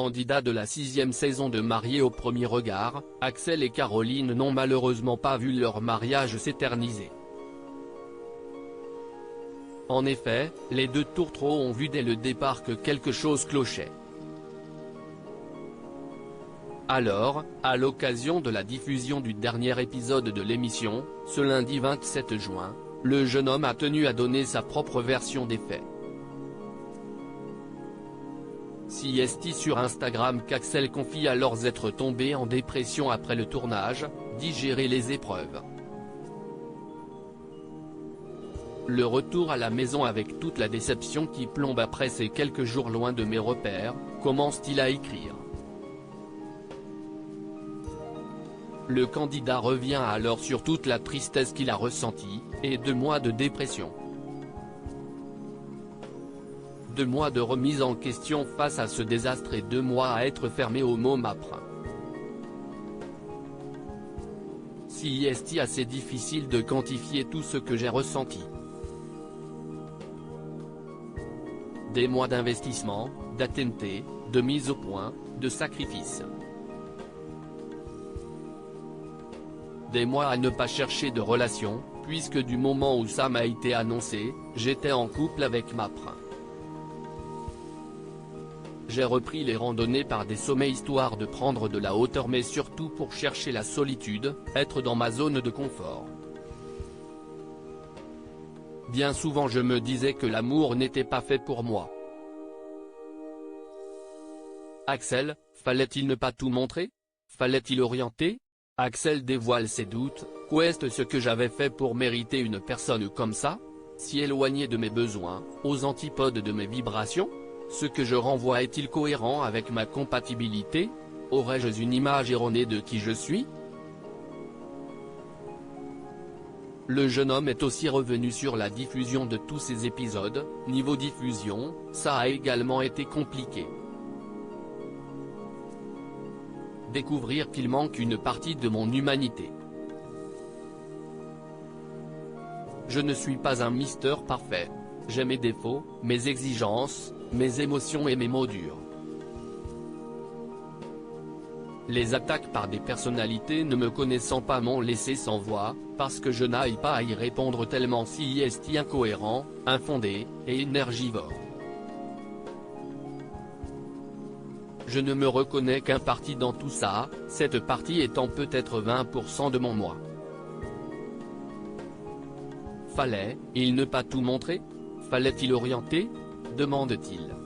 Candidats de la 6e saison de Mariés au premier regard, Axel et Caroline n'ont malheureusement pas vu leur mariage s'éterniser. En effet, les deux tourtereaux ont vu dès le départ que quelque chose clochait. Alors, à l'occasion de la diffusion du dernier épisode de l'émission, ce lundi 27 juin, le jeune homme a tenu à donner sa propre version des faits. CST sur Instagram qu'Axel confie alors être tombé en dépression après le tournage, digérer les épreuves. Le retour à la maison avec toute la déception qui plombe après ces quelques jours loin de mes repères, commence-t-il à écrire. Le candidat revient alors sur toute la tristesse qu'il a ressentie, et 2 mois de dépression. 2 mois de remise en question face à ce désastre et 2 mois à être fermé au Momapre. Si est assez difficile de quantifier tout ce que j'ai ressenti. Des mois d'investissement, d'attente, de mise au point, de sacrifice. Des mois à ne pas chercher de relation, puisque du moment où ça m'a été annoncé, j'étais en couple avec Mapre. J'ai repris les randonnées par des sommets histoire de prendre de la hauteur mais surtout pour chercher la solitude, être dans ma zone de confort. Bien souvent je me disais que l'amour n'était pas fait pour moi. Axel, fallait-il ne pas tout montrer? Fallait-il orienter? Axel dévoile ses doutes, qu'est-ce ce que j'avais fait pour mériter une personne comme ça? Si éloigné de mes besoins, aux antipodes de mes vibrations? Ce que je renvoie est-il cohérent avec ma compatibilité? Aurais-je une image erronée de qui je suis? Le jeune homme est aussi revenu sur la diffusion de tous ces épisodes. Niveau diffusion, ça a également été compliqué. Découvrir qu'il manque une partie de mon humanité. Je ne suis pas un mister parfait. J'ai mes défauts, mes exigences, mes émotions et mes mots durs. Les attaques par des personnalités ne me connaissant pas m'ont laissé sans voix, parce que je n'aille pas à y répondre tellement si est incohérent, infondé, et énergivore. Je ne me reconnais qu'un parti dans tout ça, cette partie étant peut-être 20% de mon moi. Fallait-il ne pas tout montrer? Fallait-il orienter? Demande-t-il.